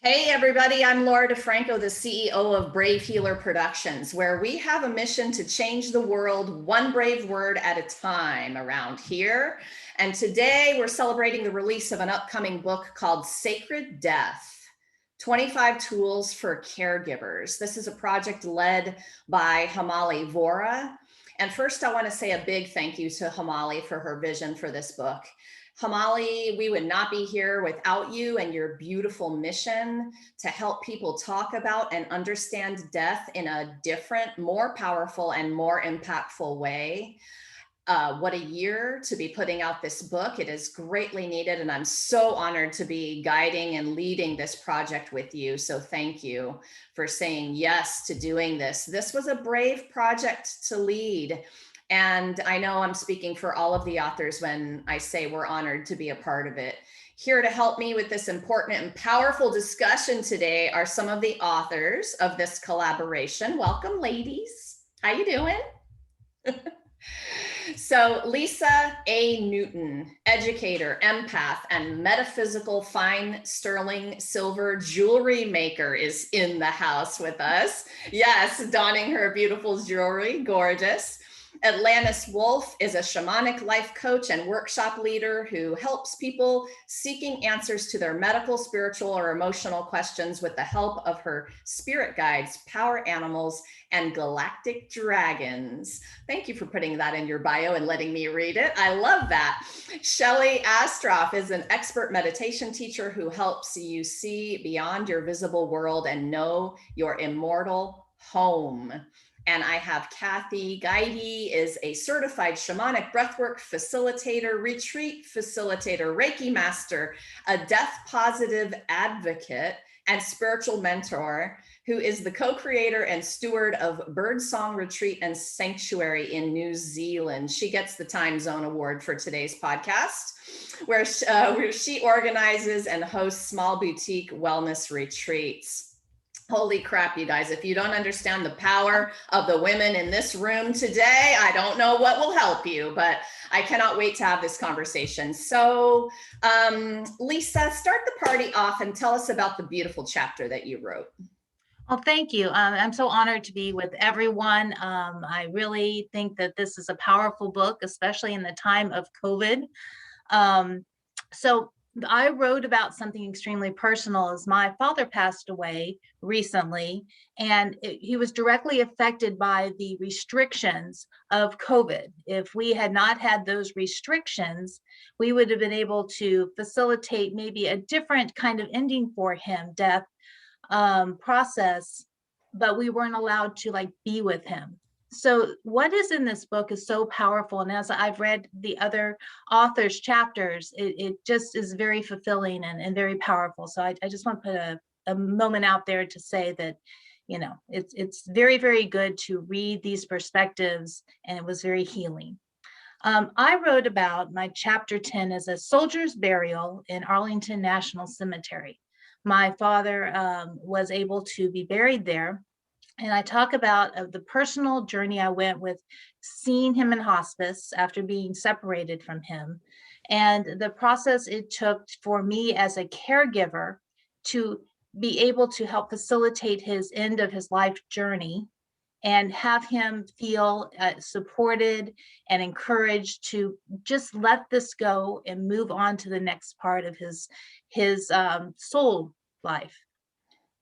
Hey everybody, I'm Laura DeFranco, the CEO of Brave Healer Productions, where we have a mission to change the world one brave word at a time around here. And today we're celebrating the release of an upcoming book called Sacred Death, 25 Tools for Caregivers. This is a project led by Hamali Vora. And first I want to say a big thank you to Hamali for her vision for this book. Hamali, we would not be here without you and your beautiful mission to help people talk about and understand death in a different, more powerful, and more impactful way. What a year to be putting out this book. It is greatly needed, and I'm so honored to be guiding and leading this project with you. So thank you for saying yes to doing this. This was a brave project to lead. And I know I'm speaking for all of the authors when I say we're honored to be a part of it. Here to help me with this important and powerful discussion today are some of the authors of this collaboration. Welcome, ladies. How you doing? So Lisa A. Newton, educator, empath, and metaphysical fine sterling silver jewelry maker is in the house with us. Yes, donning her beautiful jewelry, gorgeous. Atlantis Wolf is a shamanic life coach and workshop leader who helps people seeking answers to their medical, spiritual, or emotional questions with the help of her spirit guides, power animals, and galactic dragons. Thank you for putting that in your bio and letting me read it. I love that. Shelly Astroff is an expert meditation teacher who helps you see beyond your visible world and know your immortal home. And I have Kathy Guide is a certified shamanic breathwork facilitator, retreat facilitator, Reiki master, a death positive advocate, and spiritual mentor, who is the co-creator and steward of Birdsong Retreat and Sanctuary in New Zealand. She gets the Time Zone Award for today's podcast, where she organizes and hosts small boutique wellness retreats. Holy crap, you guys, if you don't understand the power of the women in this room today, I don't know what will help you, but I cannot wait to have this conversation. So Lisa, start the party off and tell us about the beautiful chapter that you wrote. Well, thank you. I'm so honored to be with everyone. I really think that this is a powerful book, especially in the time of COVID. So I wrote about something extremely personal as my father passed away recently, and he was directly affected by the restrictions of COVID. If we had not had those restrictions, we would have been able to facilitate maybe a different kind of ending for him, death process, but we weren't allowed to be with him. So what is in this book is so powerful. And as I've read the other authors' chapters, it just is very fulfilling and very powerful. So I just want to put a moment out there to say that, it's very, very good to read these perspectives, and it was very healing. I wrote about my chapter 10 as a soldier's burial in Arlington National Cemetery. My father was able to be buried there. And I talk about the personal journey I went with seeing him in hospice after being separated from him, and the process it took for me as a caregiver to be able to help facilitate his end of his life journey and have him feel supported and encouraged to just let this go and move on to the next part of his soul life.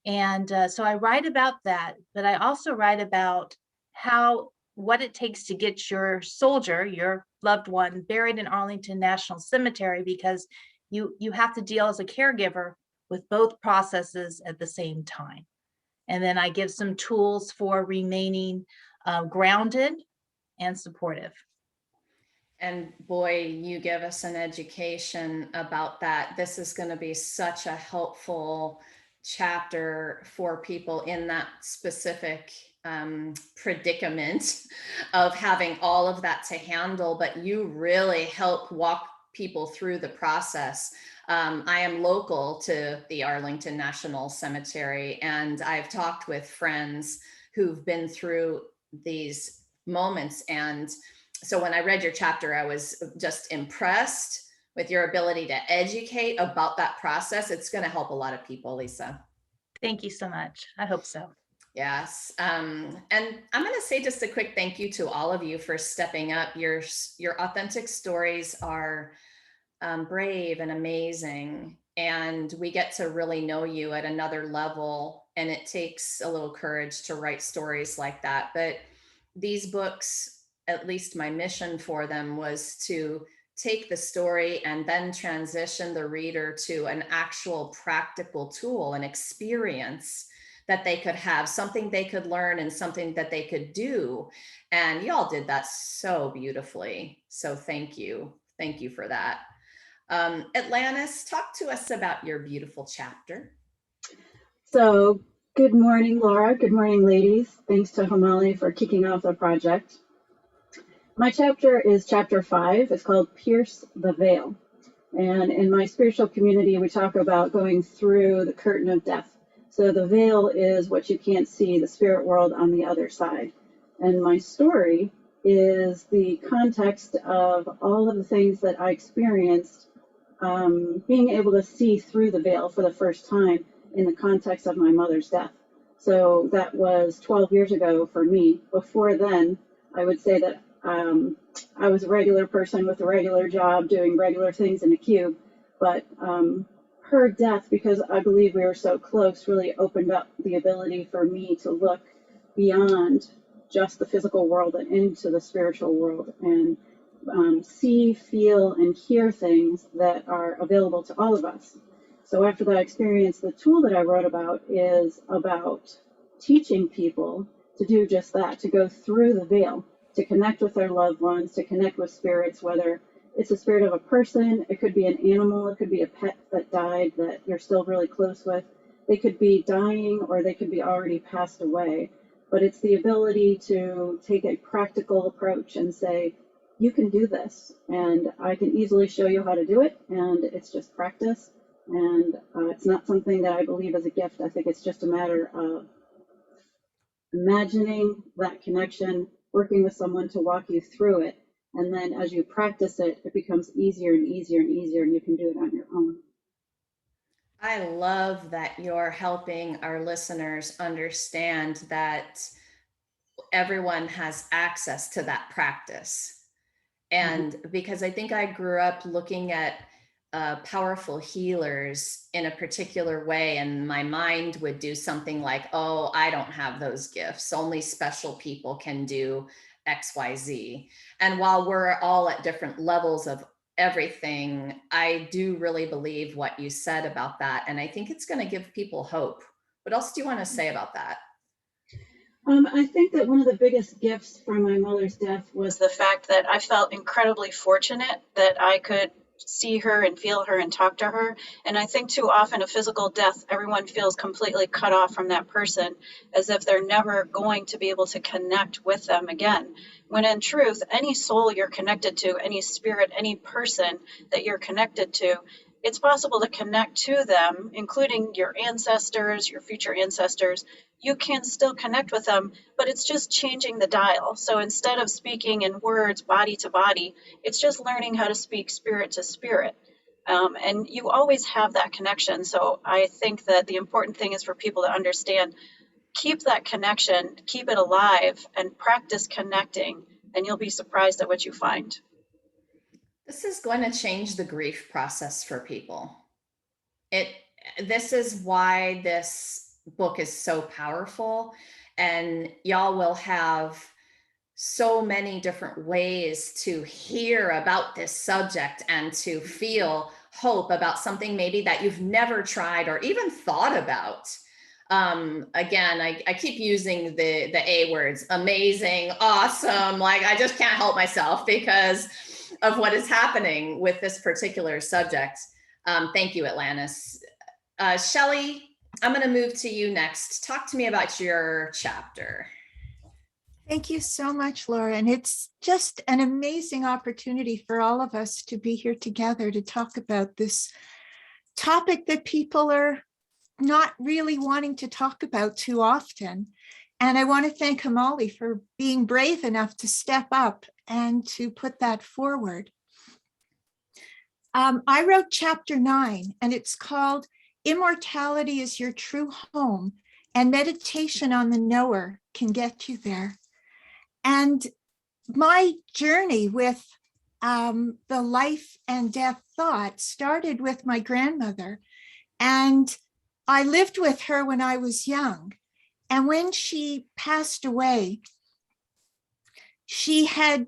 And so I write about that, but I also write about what it takes to get your soldier, your loved one, buried in Arlington National Cemetery, because you have to deal as a caregiver with both processes at the same time. And then I give some tools for remaining grounded and supportive. And boy, you give us an education about that. This is going to be such a helpful chapter for people in that specific predicament of having all of that to handle, but you really help walk people through the process. I am local to the Arlington National Cemetery, and I've talked with friends who've been through these moments. And so when I read your chapter, I was just impressed with your ability to educate about that process. It's going to help a lot of people, Lisa. Thank you so much. I hope so. Yes. And I'm going to say just a quick thank you to all of you for stepping up. Your authentic stories are brave and amazing. And we get to really know you at another level. And it takes a little courage to write stories like that. But these books, at least my mission for them was to take the story and then transition the reader to an actual practical tool, an experience that they could have, something they could learn and something that they could do. And y'all did that so beautifully. So thank you. Thank you for that. Atlantis, talk to us about your beautiful chapter. So, good morning, Laura. Good morning, ladies. Thanks to Homali for kicking off the project. My chapter is chapter 5. It's called Pierce the Veil. And in my spiritual community, we talk about going through the curtain of death. So the veil is what you can't see, the spirit world on the other side. And my story is the context of all of the things that I experienced, being able to see through the veil for the first time in the context of my mother's death. So that was 12 years ago for me. Before then, I would say that I was a regular person with a regular job doing regular things in a cube. But her death, because I believe we were so close, really opened up the ability for me to look beyond just the physical world and into the spiritual world and see, feel, and hear things that are available to all of us. So after that experience, the tool that I wrote about is about teaching people to do just that, to go through the veil, to connect with their loved ones, to connect with spirits, whether it's a spirit of a person, it could be an animal, it could be a pet that died that you're still really close with. They could be dying or they could be already passed away. But it's the ability to take a practical approach and say, you can do this, and I can easily show you how to do it, and it's just practice. And it's not something that I believe is a gift. I think it's just a matter of imagining that connection, working with someone to walk you through it. And then as you practice it, it becomes easier and easier and easier, and you can do it on your own. I love that you're helping our listeners understand that everyone has access to that practice. And because I think I grew up looking at powerful healers in a particular way, and my mind would do something like, oh, I don't have those gifts. Only special people can do XYZ. And while we're all at different levels of everything, I do really believe what you said about that. And I think it's going to give people hope. What else do you want to say about that? I think that one of the biggest gifts from my mother's death was the fact that I felt incredibly fortunate that I could see her and feel her and talk to her. And I think too often a physical death, everyone feels completely cut off from that person, as if they're never going to be able to connect with them again. When in truth, any soul you're connected to, any spirit, any person that you're connected to, it's possible to connect to them, including your ancestors, your future ancestors. You can still connect with them, but it's just changing the dial. So instead of speaking in words, body to body, it's just learning how to speak spirit to spirit. And you always have that connection. So I think that the important thing is for people to understand, keep that connection, keep it alive, and practice connecting, and you'll be surprised at what you find. This is going to change the grief process for people. This is why this book is so powerful, and y'all will have so many different ways to hear about this subject and to feel hope about something maybe that you've never tried or even thought about. Again, I keep using the A words, amazing, awesome. Like I just can't help myself because of what is happening with this particular subject. Thank you, Atlantis. Shelley, I'm going to move to you next. Talk to me about your chapter. Thank you so much, Laura. And it's just an amazing opportunity for all of us to be here together to talk about this topic that people are not really wanting to talk about too often. And I want to thank Homali for being brave enough to step up and to put that forward. I wrote chapter 9, and it's called immortality is your true home, and meditation on the knower can get you there. And my journey with the life and death thought started with my grandmother. And I lived with her when I was young. And when she passed away, she had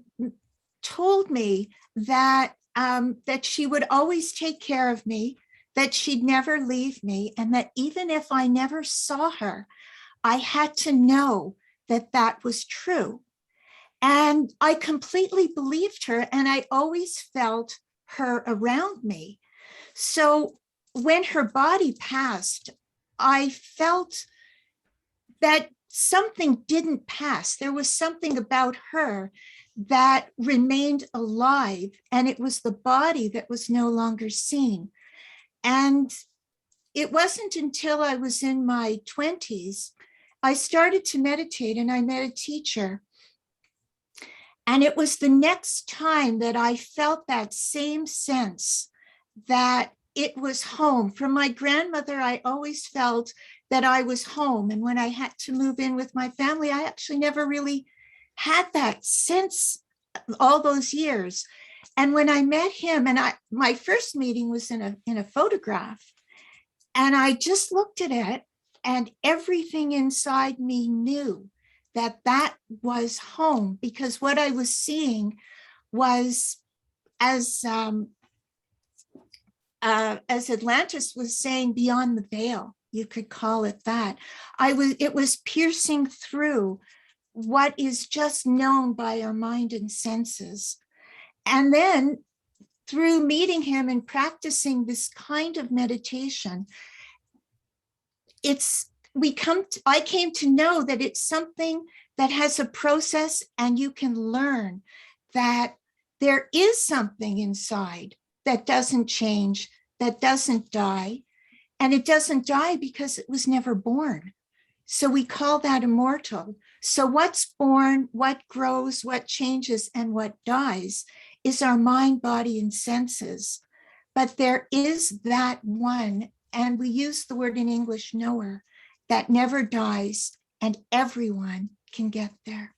told me that that she would always take care of me, that she'd never leave me, and that even if I never saw her, I had to know that that was true. And I completely believed her, and I always felt her around me. So when her body passed, I felt that something didn't pass. There was something about her that remained alive, and it was the body that was no longer seen. And it wasn't until I was in my 20s, I started to meditate, and I met a teacher. And it was the next time that I felt that same sense that it was home. From my grandmother, I always felt that I was home. And when I had to move in with my family, I actually never really had that sense all those years. And when I met him, and my first meeting was in a photograph, and I just looked at it, and everything inside me knew that that was home, because what I was seeing was, as Atlantis was saying, beyond the veil, you could call it that. It was piercing through what is just known by our mind and senses. And then through meeting him and practicing this kind of meditation, I came to know that it's something that has a process, and you can learn that there is something inside that doesn't change, that doesn't die. And it doesn't die because it was never born. So we call that immortal. So what's born, what grows, what changes, and what dies is our mind, body, and senses. But there is that one, and we use the word in English, knower, that never dies, and everyone can get there.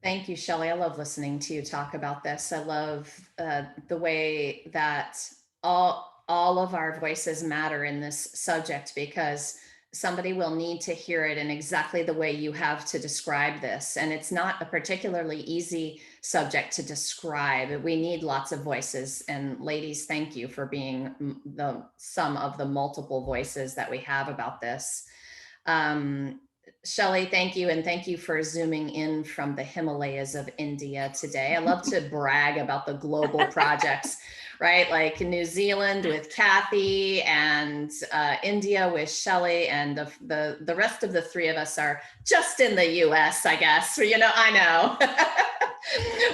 Thank you, Shelley. I love listening to you talk about this. I love the way that all of our voices matter in this subject, because somebody will need to hear it in exactly the way you have to describe this. And it's not a particularly easy subject to describe. We need lots of voices. And ladies, thank you for being some of the multiple voices that we have about this. Shelley, thank you. And thank you for zooming in from the Himalayas of India today. I love to brag about the global projects, right? Like New Zealand with Kathy, and India with Shelley, and the rest of the three of us are just in the US, I guess. I know.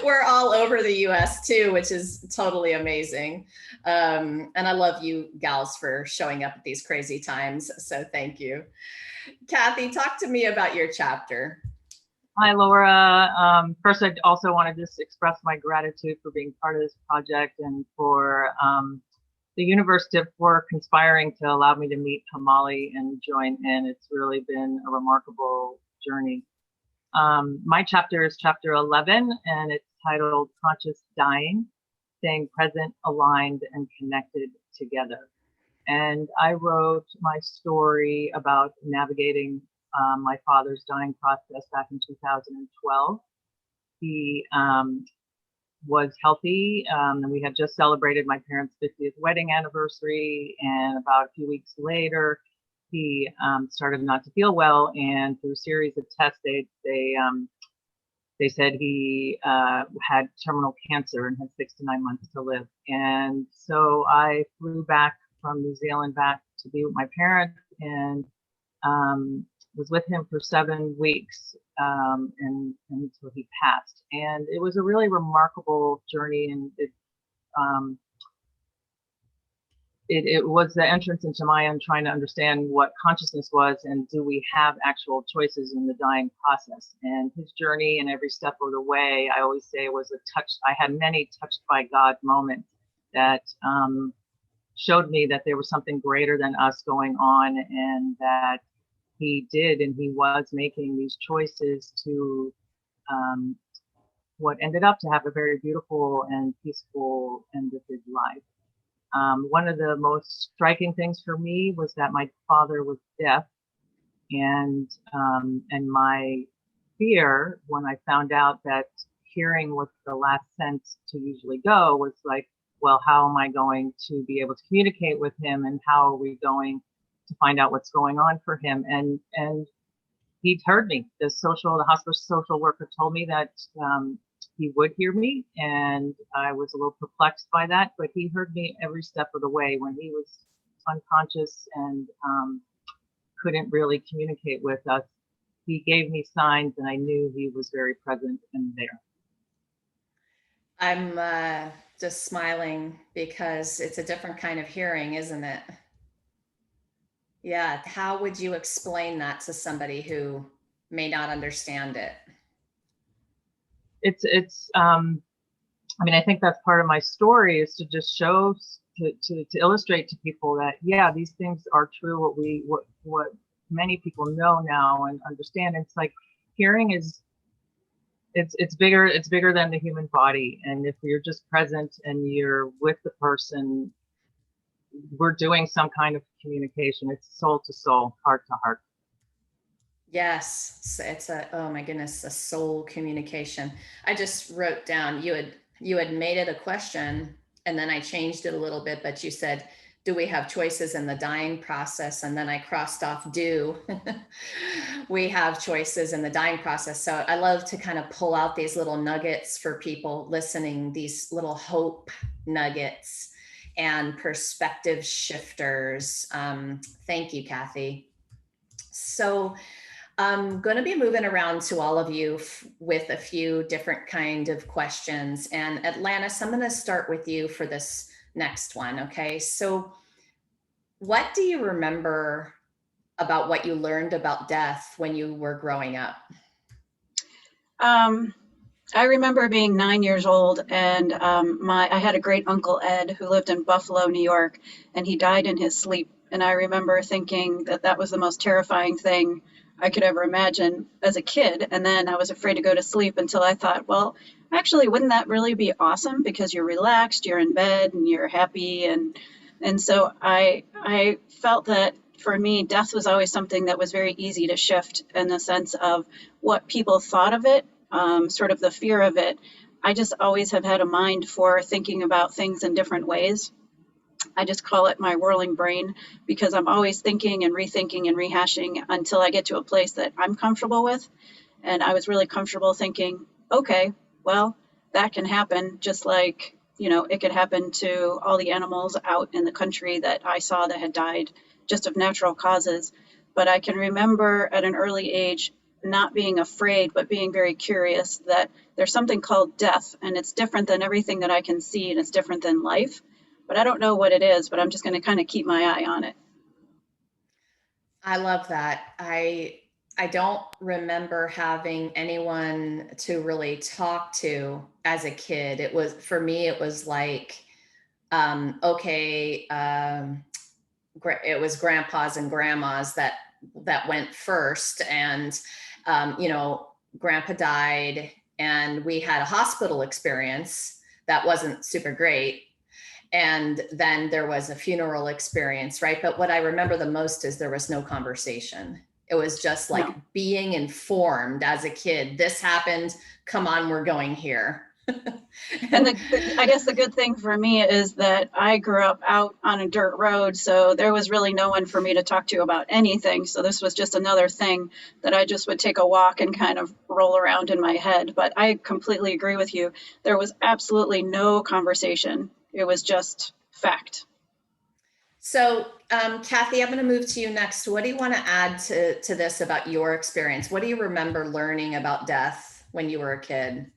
We're all over the US too, which is totally amazing. And I love you gals for showing up at these crazy times. So thank you. Kathy, talk to me about your chapter. Hi, Laura. First, I also want to just express my gratitude for being part of this project, and for the universe for conspiring to allow me to meet Hamali and join in. It's really been a remarkable journey. My chapter is chapter 11, and it's titled Conscious Dying, Staying Present, Aligned, and Connected Together. And I wrote my story about navigating my father's dying process back in 2012. He was healthy, and we had just celebrated my parents' 50th wedding anniversary. And about a few weeks later, he started not to feel well. And through a series of tests, they said he had terminal cancer and had 6 to 9 months to live. And so I flew back from New Zealand back to be with my parents, and was with him for 7 weeks and until he passed. And it was a really remarkable journey, and it was the entrance into my own trying to understand what consciousness was, and do we have actual choices in the dying process. And his journey and every step of the way, I always say, was a touch. I had many touched by God moments that showed me that there was something greater than us going on, and that he did and he was making these choices to what ended up to have a very beautiful and peaceful end of his life. One of the most striking things for me was that my father was deaf, and my fear when I found out that hearing was the last sense to usually go was like, well, how am I going to be able to communicate with him, and how are we going to find out what's going on for him? And he heard me. The hospital social worker told me that he would hear me, and I was a little perplexed by that, but he heard me every step of the way when he was unconscious and couldn't really communicate with us. He gave me signs, and I knew he was very present and there. I'm just smiling because it's a different kind of hearing, isn't it? Yeah. How would you explain that to somebody who may not understand it? It's I mean, I think that's part of my story, is to just show, to illustrate to people that, yeah, these things are true. What many people know now and understand. It's like hearing is, it's bigger than the human body. And if you're just present and you're with the person, we're doing some kind of communication. It's soul to soul, heart to heart. Yes, it's oh my goodness, a soul communication. I just wrote down, you had made it a question, and then I changed it a little bit, but you said, do we have choices in the dying process? And then I crossed off do. We have choices in the dying process. So I love to kind of pull out these little nuggets for people listening, these little hope nuggets and perspective shifters. Thank you, Kathy. So I'm going to be moving around to all of you with a few different kind of questions. And Atlantis, I'm going to start with you for this next one. Okay. So what do you remember about what you learned about death when you were growing up? I remember being 9 years old, and I had a great uncle Ed who lived in Buffalo, New York, and he died in his sleep. And I remember thinking that that was the most terrifying thing I could ever imagine as a kid. And then I was afraid to go to sleep until I thought, well, actually, wouldn't that really be awesome? Because you're relaxed, you're in bed, and you're happy. And so I felt that for me, death was always something that was very easy to shift in the sense of what people thought of it, sort of the fear of it. I just always have had a mind for thinking about things in different ways. I just call it my whirling brain, because I'm always thinking and rethinking and rehashing until I get to a place that I'm comfortable with. And I was really comfortable thinking, okay, well, that can happen, just like, it could happen to all the animals out in the country that I saw that had died just of natural causes. But I can remember at an early age not being afraid, but being very curious that there's something called death, and it's different than everything that I can see, and it's different than life. But I don't know what it is, but I'm just going to kind of keep my eye on it. I love that. I don't remember having anyone to really talk to as a kid. It was, for me, it was like, okay, it was grandpas and grandmas that went first, and grandpa died, and we had a hospital experience that wasn't super great. And then there was a funeral experience, right? But what I remember the most is there was no conversation. It was just like being informed as a kid. This happened. Come on, we're going here. And I guess the good thing for me is that I grew up out on a dirt road, so there was really no one for me to talk to about anything. So this was just another thing that I just would take a walk and kind of roll around in my head. But I completely agree with you. There was absolutely no conversation. It was just fact. So, Kathy, I'm going to move to you next. What do you want to add to this about your experience? What do you remember learning about death when you were a kid?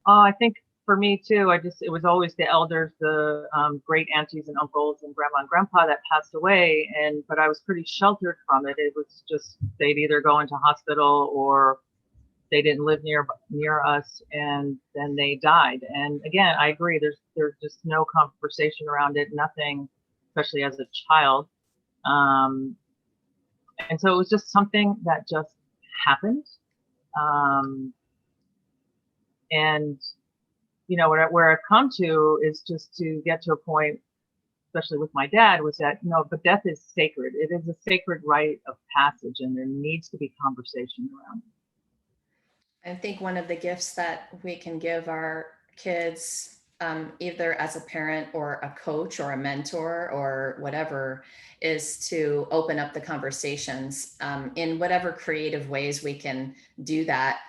I think for me too, it was always the elders, the great aunties and uncles and grandma and grandpa that passed away. But I was pretty sheltered from it. It was just, they'd either go into hospital or they didn't live near us, and then they died. And again, I agree. There's just no conversation around it. Nothing, especially as a child. And so it was just something that just happened. And where I've come to is just to get to a point, especially with my dad, was that but death is sacred. It is a sacred rite of passage, and there needs to be conversation around it. I think one of the gifts that we can give our kids, either as a parent or a coach or a mentor or whatever, is to open up the conversations in whatever creative ways we can do that.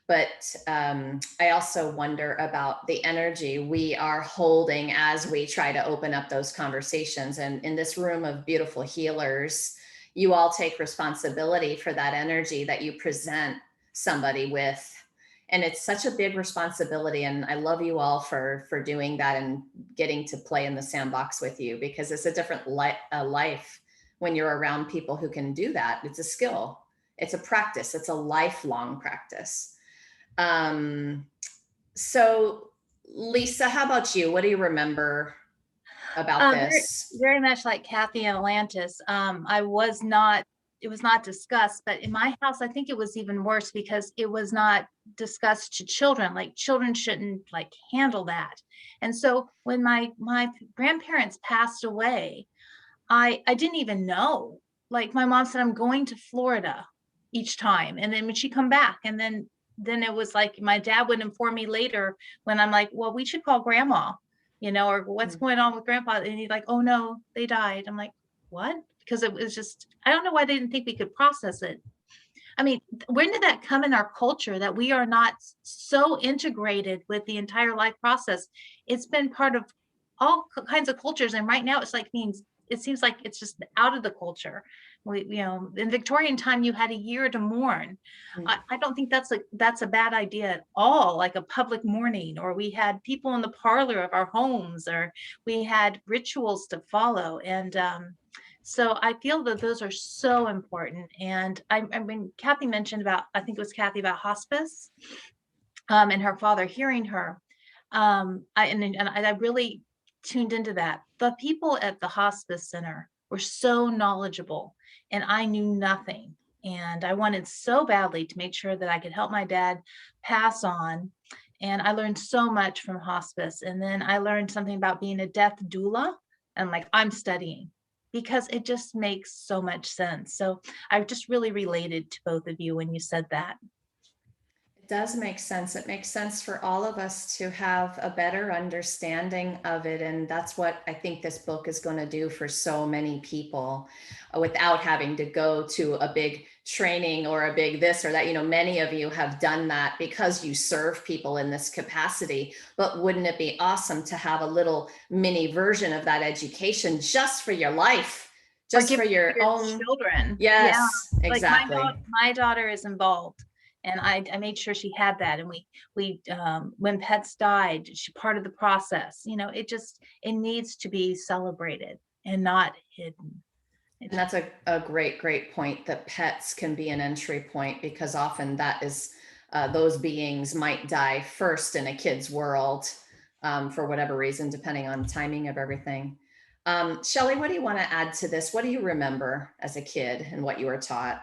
But I also wonder about the energy we are holding as we try to open up those conversations. And in this room of beautiful healers, you all take responsibility for that energy that you present somebody with. And it's such a big responsibility. And I love you all for doing that and getting to play in the sandbox with you, because it's a different life when you're around people who can do that. It's a skill. It's a practice. It's a lifelong practice. So Lisa, how about you? What do you remember about this? Very much like Kathy and Atlantis. It was not discussed, but in my house, I think it was even worse because it was not discussed to children. Like, children shouldn't handle that. And so when my grandparents passed away, I didn't even know. Like, my mom said, I'm going to Florida each time. And then when she come back, and then it was like my dad would inform me later when I'm like, well, we should call grandma, or what's going on with grandpa. And he's like, oh no, they died. I'm like, what? Because it was just, I don't know why they didn't think we could process it. I mean, when did that come in our culture that we are not so integrated with the entire life process? It's been part of all kinds of cultures. And right now it seems like it's just out of the culture. In Victorian time, you had a year to mourn. I don't think that's a bad idea at all, like a public mourning, or we had people in the parlor of our homes, or we had rituals to follow. And so I feel that those are so important. And I mean, Kathy mentioned about, I think it was Kathy, about hospice and her father hearing her. I really tuned into that. The people at the hospice center were so knowledgeable, and I knew nothing. And I wanted so badly to make sure that I could help my dad pass on. And I learned so much from hospice. And then I learned something about being a death doula. And I'm studying, because it just makes so much sense. So I just really related to both of you when you said that. It does make sense. It makes sense for all of us to have a better understanding of it. And that's what I think this book is going to do for so many people, without having to go to a big training or a big this or that. Many of you have done that because you serve people in this capacity. But wouldn't it be awesome to have a little mini version of that education just for your life, just for your own children? Yes, yeah. Exactly. My daughter is involved. And I made sure she had that. And we when pets died, she part of the process. It needs to be celebrated and not hidden. And that's a great point, that pets can be an entry point, because often that is, those beings might die first in a kid's world for whatever reason, depending on timing of everything. Shelley, what do you want to add to this? What do you remember as a kid and what you were taught?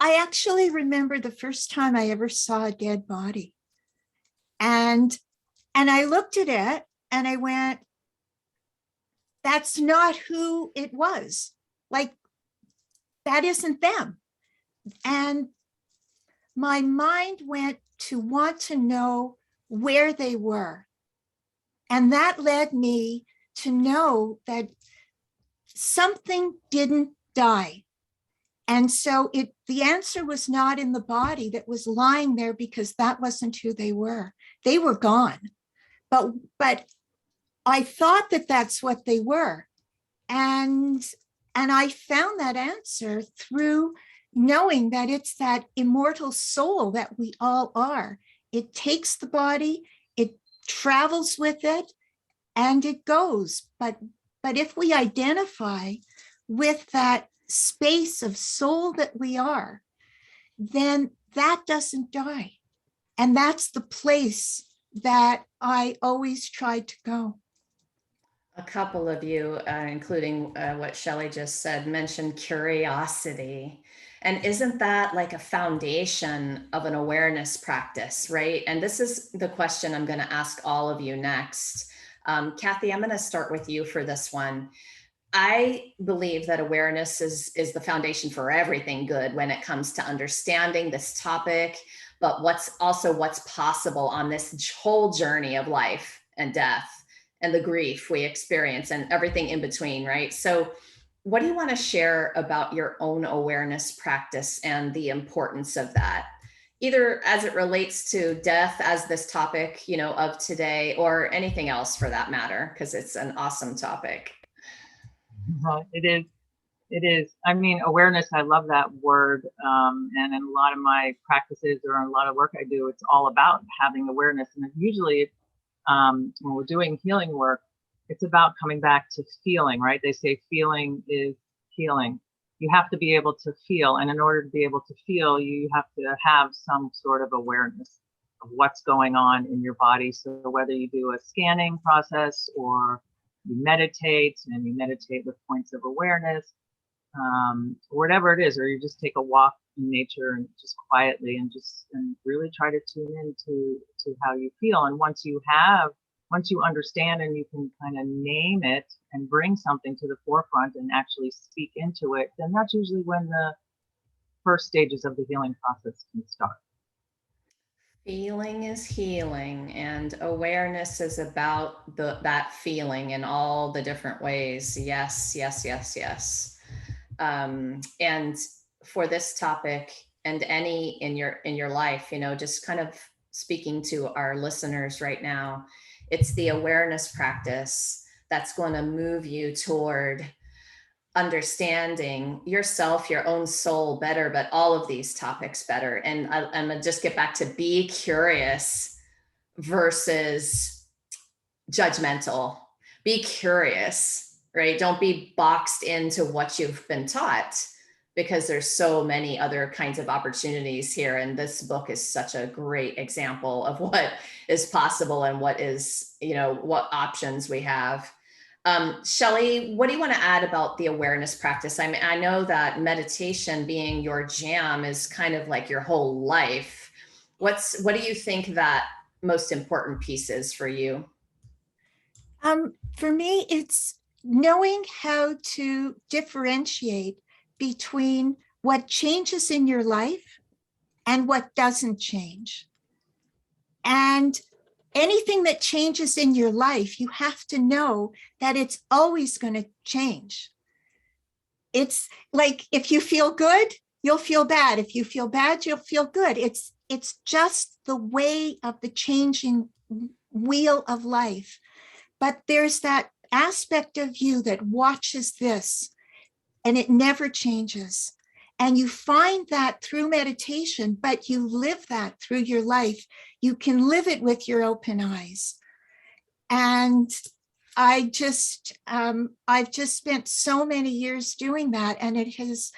I actually remember the first time I ever saw a dead body. And I looked at it and I went, that's not who it was. That isn't them. And my mind went to want to know where they were. And that led me to know that something didn't die. And so the answer was not in the body that was lying there, because that wasn't who they were. They were gone. But I thought that that's what they were. And I found that answer through knowing that it's that immortal soul that we all are. It takes the body, it travels with it, and it goes. But if we identify with that space of soul that we are, then that doesn't die. And that's the place that I always tried to go. A couple of you, including what Shelley just said, mentioned curiosity. And isn't that like a foundation of an awareness practice, right? And this is the question I'm going to ask all of you next. Kathy, I'm going to start with you for this one. I believe that awareness is the foundation for everything good when it comes to understanding this topic, but what's possible on this whole journey of life and death and the grief we experience and everything in between, right? So what do you want to share about your own awareness practice and the importance of that, either as it relates to death as this topic, of today, or anything else for that matter, because it's an awesome topic. It is. It is. I mean, awareness, I love that word. And in a lot of my practices or in a lot of work I do, it's all about having awareness. And usually when we're doing healing work, it's about coming back to feeling, right? They say feeling is healing. You have to be able to feel. And in order to be able to feel, you have to have some sort of awareness of what's going on in your body. So whether you do a scanning process or you meditate and you meditate with points of awareness, whatever it is, or you just take a walk in nature and just quietly and really try to tune into how you feel. And once you understand and you can kind of name it and bring something to the forefront and actually speak into it, then that's usually when the first stages of the healing process can start. Feeling is healing, and awareness is about that feeling in all the different ways. Yes, yes, yes, yes. And for this topic and any in your life, just kind of speaking to our listeners right now, it's the awareness practice that's going to move you toward understanding yourself, your own soul better, but all of these topics better. And I'm gonna just get back to be curious versus judgmental. Be curious, right? Don't be boxed into what you've been taught, because there's so many other kinds of opportunities here. And this book is such a great example of what is possible and what is, what options we have. Shelley, what do you want to add about the awareness practice? I mean, I know that meditation being your jam is kind of like your whole life. What do you think that most important piece is for you? For me, it's knowing how to differentiate between what changes in your life and what doesn't change. And anything that changes in your life, you have to know that it's always going to change. It's like, if you feel good, you'll feel bad. If you feel bad, you'll feel good. It's just the way of the changing wheel of life. But there's that aspect of you that watches this, and it never changes. And you find that through meditation, but you live that through your life. You can live it with your open eyes. And I've just spent so many years doing that, and it has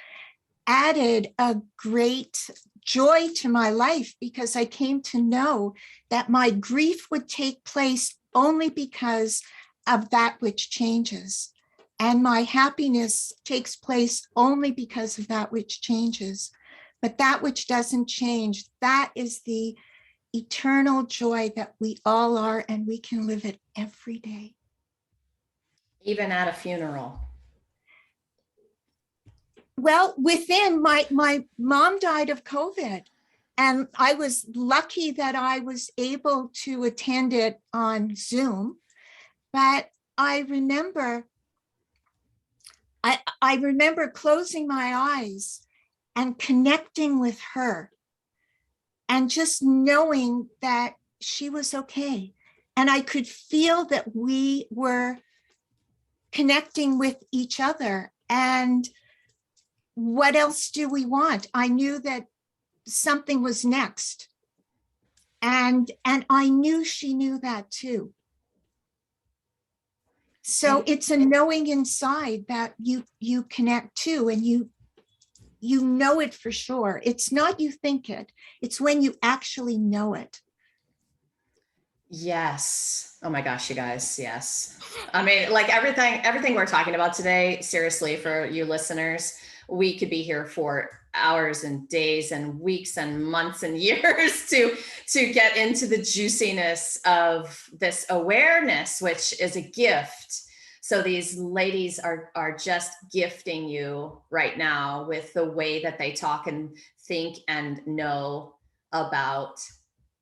added a great joy to my life, because I came to know that my grief would take place only because of that which changes. And my happiness takes place only because of that which changes. But that which doesn't change, that is the eternal joy that we all are, and we can live it every day. Even at a funeral. Well, within my mom died of COVID, and I was lucky that I was able to attend it on Zoom. But I remember closing my eyes and connecting with her, and just knowing that she was okay. And I could feel that we were connecting with each other. And what else do we want? I knew that something was next. And I knew she knew that too. So it's a knowing inside that you connect to, and you know it for sure. It's not you think it, it's when you actually know it. Yes. Oh my gosh, you guys. Yes. I mean, like everything we're talking about today, seriously, for you listeners, we could be here for hours and days and weeks and months and years to get into the juiciness of this awareness, which is a gift. So these ladies are just gifting you right now with the way that they talk and think and know about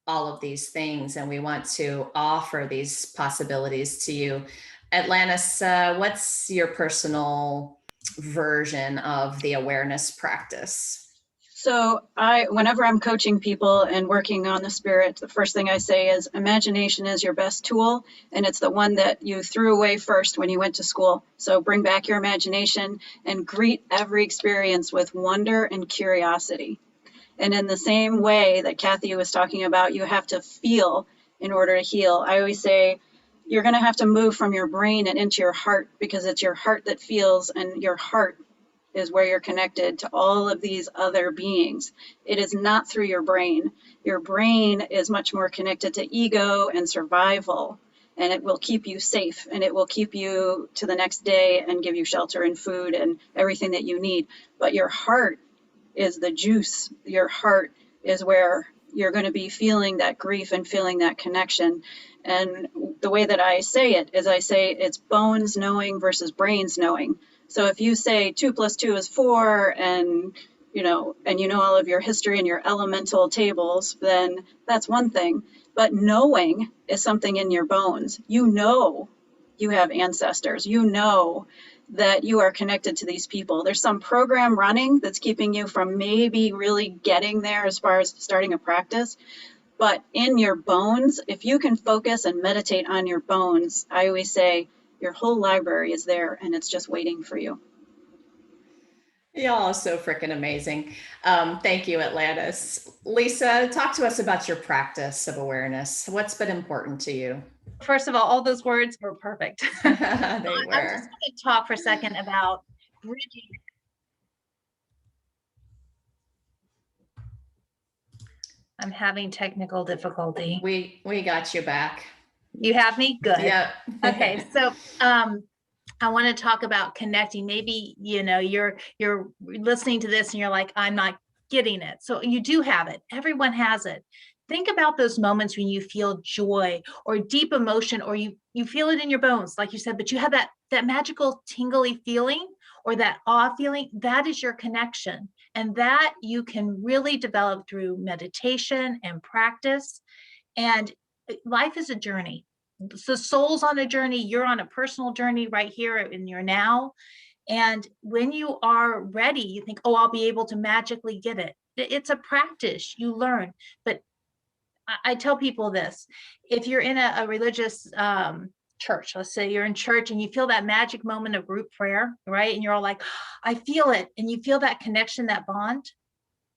all of these things, and we want to offer these possibilities to you. Atlantis, what's your personal version of the awareness practice? So whenever I'm coaching people and working on the spirit, the first thing I say is imagination is your best tool, and it's the one that you threw away first when you went to school. So bring back your imagination and greet every experience with wonder and curiosity. And in the same way that Kathy was talking about, you have to feel in order to heal. I always say you're going to have to move from your brain and into your heart, because it's your heart that feels, and your heart is where you're connected to all of these other beings. It is not through your brain. Your brain is much more connected to ego and survival, and it will keep you safe, and it will keep you to the next day and give you shelter and food and everything that you need. But your heart is the juice. Your heart is where you're going to be feeling that grief and feeling that connection. And the way that I say it is, I say it's bones knowing versus brains knowing. So if you say 2 + 2 is 4, and you know all of your history and your elemental tables, then that's one thing. But knowing is something in your bones. You know you have ancestors. You know that you are connected to these people. There's some program running that's keeping you from maybe really getting there as far as starting a practice. But in your bones, if you can focus and meditate on your bones, I always say your whole library is there, and it's just waiting for you. Y'all are so freaking amazing. Thank you, Atlantis. Lisa, talk to us about your practice of awareness. What's been important to you? First of all those words were perfect. They I'm just were. going to talk for a second about bridging. I'm having technical difficulty. We got you back. You have me? Good. Yeah. Okay, so I want to talk about connecting. Maybe you're listening to this and you're like, I'm not getting it. So you do have it. Everyone has it. Think about those moments when you feel joy or deep emotion, or you feel it in your bones, like you said, but you have that magical tingly feeling or that awe feeling. That is your connection. And that you can really develop through meditation and practice. And life is a journey. So soul's on a journey. You're on a personal journey right here in your now. And when you are ready, you think, oh, I'll be able to magically get it. It's a practice. You learn. But I tell people this: if you're in a religious church, let's say you're in church and you feel that magic moment of group prayer, right? And you're all like, I feel it. And you feel that connection, that bond.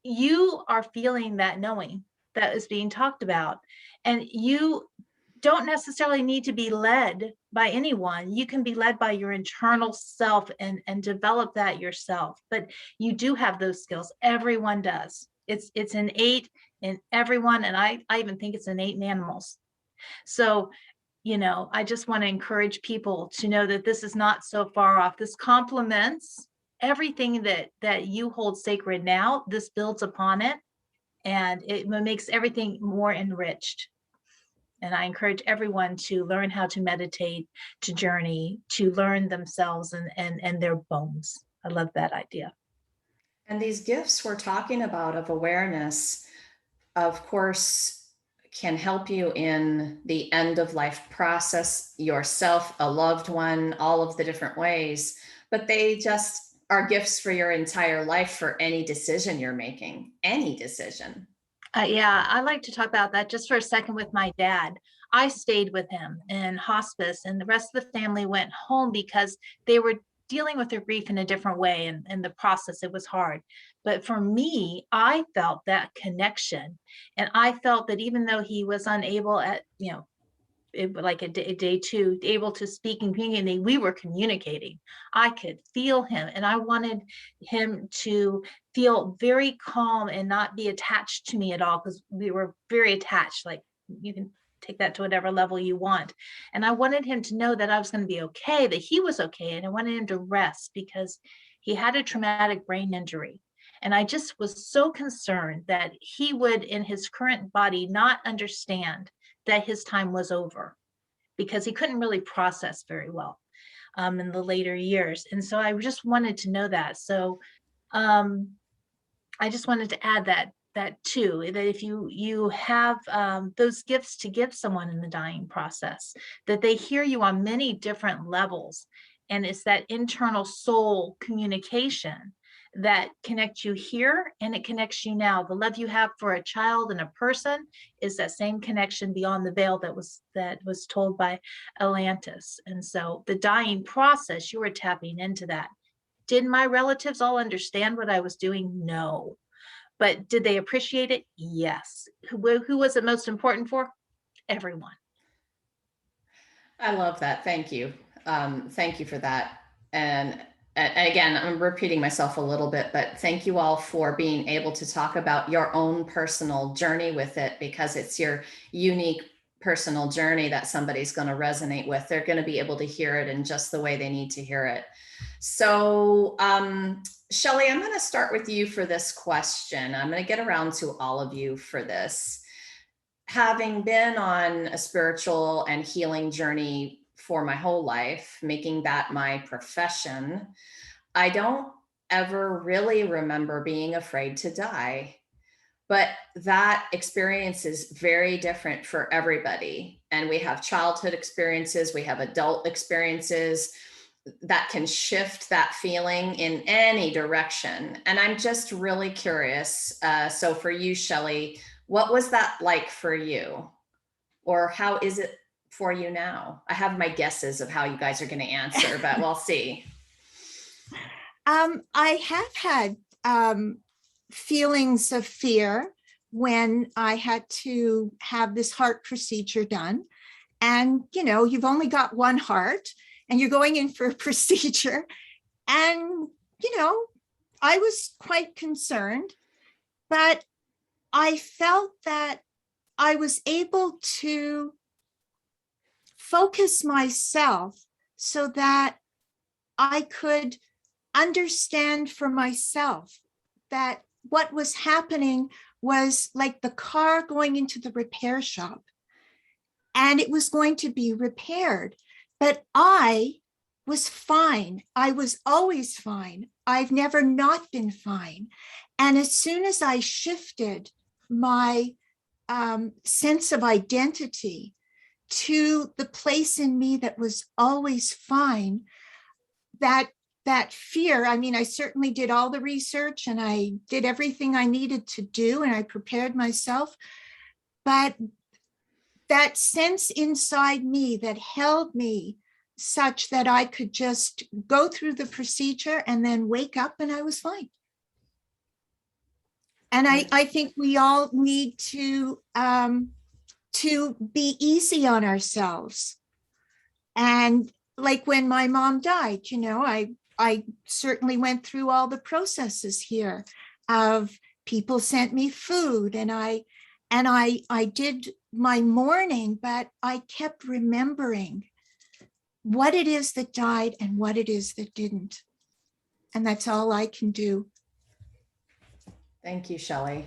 You are feeling that knowing that is being talked about. And you don't necessarily need to be led by anyone. You can be led by your internal self and develop that yourself. But you do have those skills. Everyone does. It's innate in everyone. And I even think it's innate in animals. So, I just want to encourage people to know that this is not so far off. This complements everything that you hold sacred now. This builds upon it, and it makes everything more enriched. And I encourage everyone to learn how to meditate, to journey, to learn themselves and their bones. I love that idea. And these gifts we're talking about of awareness, of course, can help you in the end of life process, yourself, a loved one, all of the different ways, but they just are gifts for your entire life, for any decision you're making, any decision. Yeah, I like to talk about that just for a second with my dad. I stayed with him in hospice, and the rest of the family went home because they were dealing with their grief in a different way. And in the process, it was hard. But for me, I felt that connection. And I felt that even though he was unable like day two, able to speak and communicate. We were communicating. I could feel him, and I wanted him to feel very calm and not be attached to me at all, because we were very attached. Like, you can take that to whatever level you want. And I wanted him to know that I was going to be okay, that he was okay. And I wanted him to rest because he had a traumatic brain injury. And I just was so concerned that he would, in his current body, not understand that his time was over, because he couldn't really process very well in the later years. And so I just wanted to know that. So I just wanted to add that too, that if you have those gifts to give someone in the dying process, that they hear you on many different levels. And it's that internal soul communication that connects you here, and it connects you now. The love you have for a child and a person is that same connection beyond the veil that was told by Atlantis. And so the dying process, you were tapping into that. Did my relatives all understand what I was doing? No. But did they appreciate it? Yes. Who was it most important for? Everyone. I love that. Thank you. Thank you for that. And again, I'm repeating myself a little bit, but thank you all for being able to talk about your own personal journey with it, because it's your unique personal journey that somebody's going to resonate with. They're going to be able to hear it in just the way they need to hear it. So, Shelley, I'm going to start with you for this question. I'm going to get around to all of you for this. Having been on a spiritual and healing journey for my whole life, making that my profession, I don't ever really remember being afraid to die. But that experience is very different for everybody. And we have childhood experiences, we have adult experiences that can shift that feeling in any direction. And I'm just really curious. So for you, Shelley, what was that like for you? Or how is it for you now? I have my guesses of how you guys are going to answer, but we'll see. I have had feelings of fear when I had to have this heart procedure done. And, you know, you've only got one heart and you're going in for a procedure. And, you know, I was quite concerned, but I felt that I was able to focus myself so that I could understand for myself that what was happening was like the car going into the repair shop, and it was going to be repaired. But I was fine. I was always fine. I've never not been fine. And as soon as I shifted my sense of identity to the place in me that was always fine, that fear, I mean, I certainly did all the research and I did everything I needed to do and I prepared myself. But that sense inside me that held me such that I could just go through the procedure and then wake up and I was fine. And I think we all need to be easy on ourselves. And like when my mom died, you know, I certainly went through all the processes here of people sent me food and I did my mourning, but I kept remembering what it is that died and what it is that didn't. And that's all I can do. Thank you, Shelley.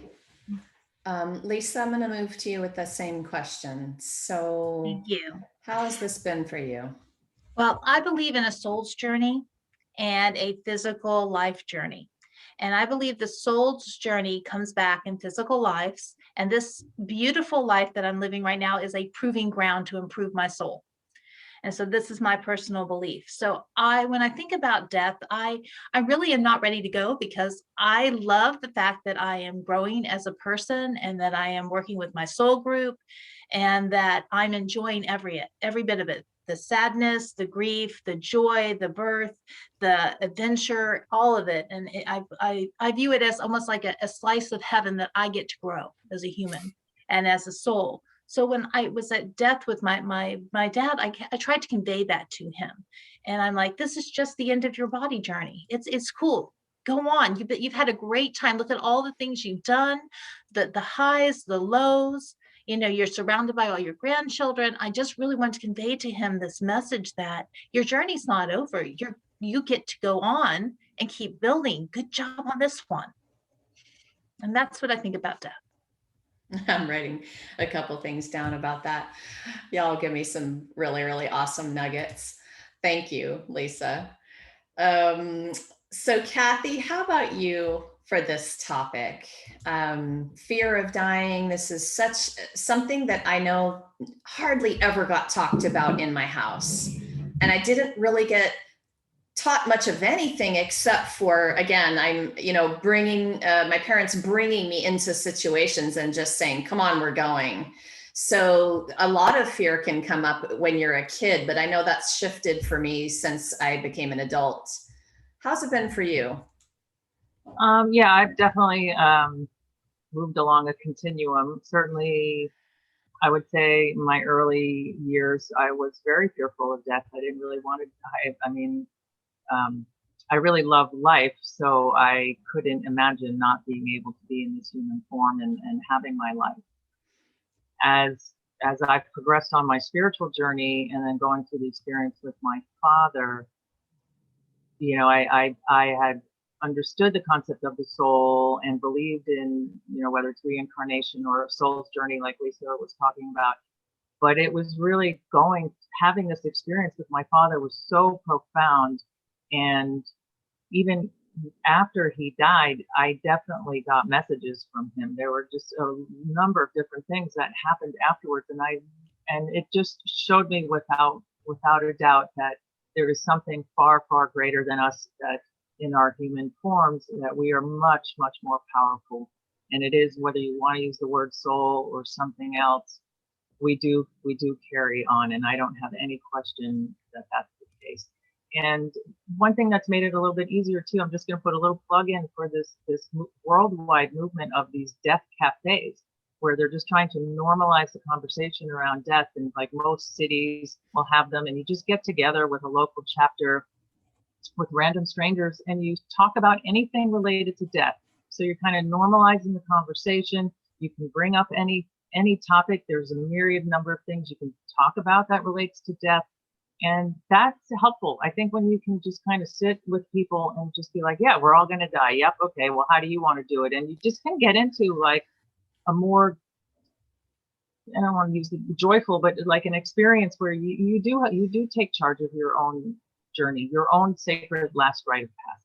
Lisa, I'm going to move to you with the same question. So Thank you. how has this been for you? Well, I believe in a soul's journey and a physical life journey. And I believe the soul's journey comes back in physical lives. And this beautiful life that I'm living right now is a proving ground to improve my soul. And so this is my personal belief. So when I think about death, I really am not ready to go, because I love the fact that I am growing as a person and that I am working with my soul group and that I'm enjoying every bit of it. The sadness, the grief, the joy, the birth, the adventure, all of it. And I view it as almost like a slice of heaven that I get to grow as a human and as a soul. So when I was at death with my dad, I tried to convey that to him. And I'm like, this is just the end of your body journey. It's cool. Go on. You've had a great time. Look at all the things you've done, the highs, the lows. You know, you're surrounded by all your grandchildren. I just really want to convey to him this message that your journey's not over. You get to go on and keep building. Good job on this one. And that's what I think about death. I'm writing a couple things down about that. Y'all give me some really, really awesome nuggets. Thank you, Lisa. So Kathy, how about you for this topic? Fear of dying. This is something that I know hardly ever got talked about in my house. And I didn't really get taught much of anything except for, again, I'm, bringing my parents bringing me into situations and just saying, come on, we're going. So a lot of fear can come up when you're a kid, but I know that's shifted for me since I became an adult. How's it been for you? Yeah, I've definitely moved along a continuum. Certainly, I would say in my early years, I was very fearful of death. I didn't really want to die. I mean, I really love life, so I couldn't imagine not being able to be in this human form and having my life. As I've progressed on my spiritual journey and then going through the experience with my father, I had understood the concept of the soul and believed in, whether it's reincarnation or a soul's journey like Lisa was talking about. But it was really having this experience with my father was so profound. And even after he died, I definitely got messages from him. There were just a number of different things that happened afterwards. And it just showed me without a doubt that there is something far, far greater than us, that in our human forms, that we are much, much more powerful. And it is, whether you want to use the word soul or something else, we do carry on. And I don't have any question that that's the case. And one thing that's made it a little bit easier too, I'm just going to put a little plug in for this worldwide movement of these death cafes, where they're just trying to normalize the conversation around death. And like most cities will have them, and you just get together with a local chapter with random strangers and you talk about anything related to death. So you're kind of normalizing the conversation. You can bring up any topic. There's a myriad number of things you can talk about that relates to death. And that's helpful. I think when you can just kind of sit with people and just be like, yeah, we're all going to die. Yep. Okay. Well, how do you want to do it? And you just can get into like a more, I don't want to use the joyful, but like an experience where you do take charge of your own journey, your own sacred last rite of passage.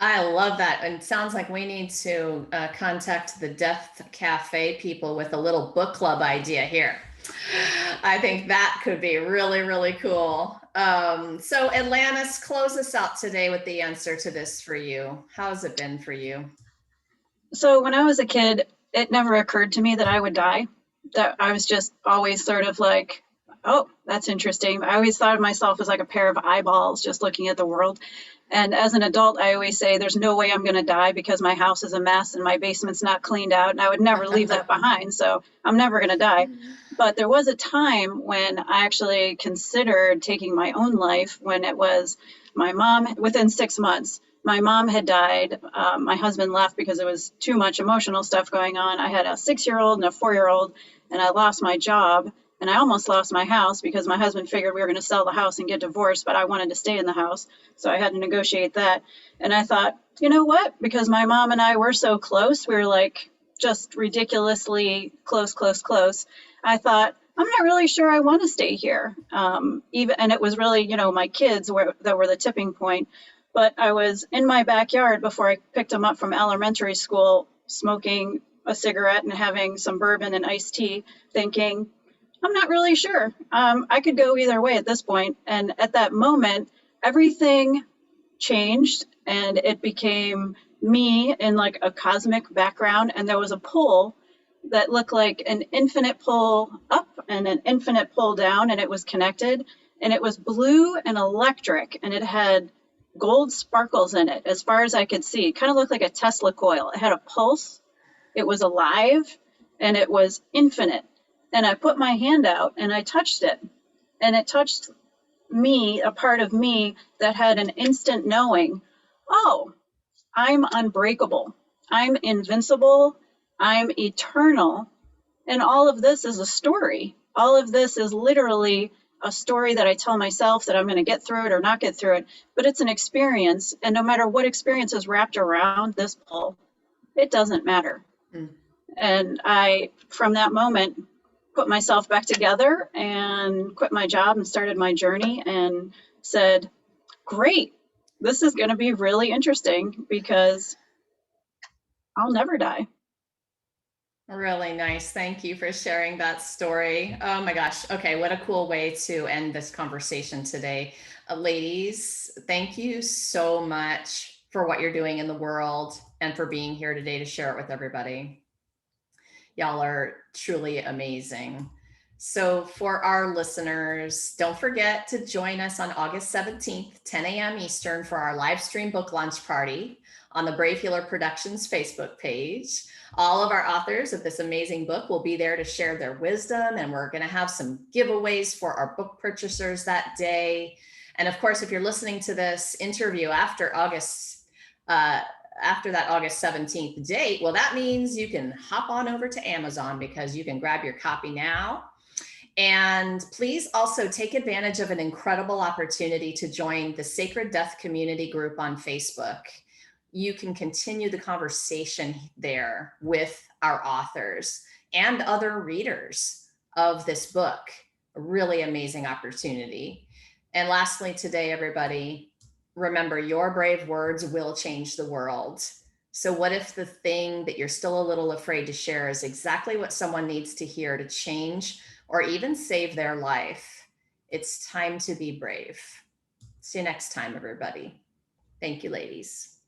I love that. And it sounds like we need to contact the Death Cafe people with a little book club idea here. I think that could be really, really cool. So Atlantis, close us out today with the answer to this for you. How's it been for you? So when I was a kid, it never occurred to me that I would die. That I was just always sort of like, oh, that's interesting. I always thought of myself as like a pair of eyeballs just looking at the world. And as an adult, I always say there's no way I'm going to die because my house is a mess and my basement's not cleaned out. And I would never leave that behind. So I'm never going to die. But there was a time when I actually considered taking my own life, when it was my mom, within 6 months. My mom had died. My husband left because it was too much emotional stuff going on. I had a 6-year-old and a 4-year-old, and I lost my job. And I almost lost my house because my husband figured we were going to sell the house and get divorced, but I wanted to stay in the house. So I had to negotiate that. And I thought, you know what? Because my mom and I were so close, we were like just ridiculously close. I thought, I'm not really sure I want to stay here. And it was really, my kids that were the tipping point. But I was in my backyard before I picked them up from elementary school, smoking a cigarette and having some bourbon and iced tea, thinking, I'm not really sure. I could go either way at this point. And at that moment, everything changed and it became me in like a cosmic background. And there was a pole that looked like an infinite pull up and an infinite pull down, and it was connected. And it was blue and electric, and it had gold sparkles in it as far as I could see. It kind of looked like a Tesla coil. It had a pulse. It was alive, and it was infinite. And I put my hand out and I touched it. And it touched me, a part of me that had an instant knowing, oh, I'm unbreakable. I'm invincible. I'm eternal. And all of this is a story. All of this is literally a story that I tell myself that I'm going to get through it or not get through it. But it's an experience. And no matter what experience is wrapped around this pull, it doesn't matter. Mm. And I, from that moment, put myself back together and quit my job and started my journey and said, great, this is going to be really interesting because I'll never die. Really nice. Thank you for sharing that story. Oh my gosh. Okay, what a cool way to end this conversation today. Ladies, thank you so much for what you're doing in the world and for being here today to share it with everybody. Y'all are truly amazing. So for our listeners, don't forget to join us on August 17th, 10 a.m. Eastern for our live stream book launch party on the Brave Healer Productions Facebook page. All of our authors of this amazing book will be there to share their wisdom, and we're going to have some giveaways for our book purchasers that day. And of course, if you're listening to this interview after that August 17th date, well, that means you can hop on over to Amazon because you can grab your copy now. And please also take advantage of an incredible opportunity to join the Sacred Death Community group on Facebook. You can continue the conversation there with our authors and other readers of this book. A really amazing opportunity. And lastly, today, everybody, remember, your brave words will change the world. So what if the thing that you're still a little afraid to share is exactly what someone needs to hear to change or even save their life? It's time to be brave. See you next time, everybody. Thank you, ladies.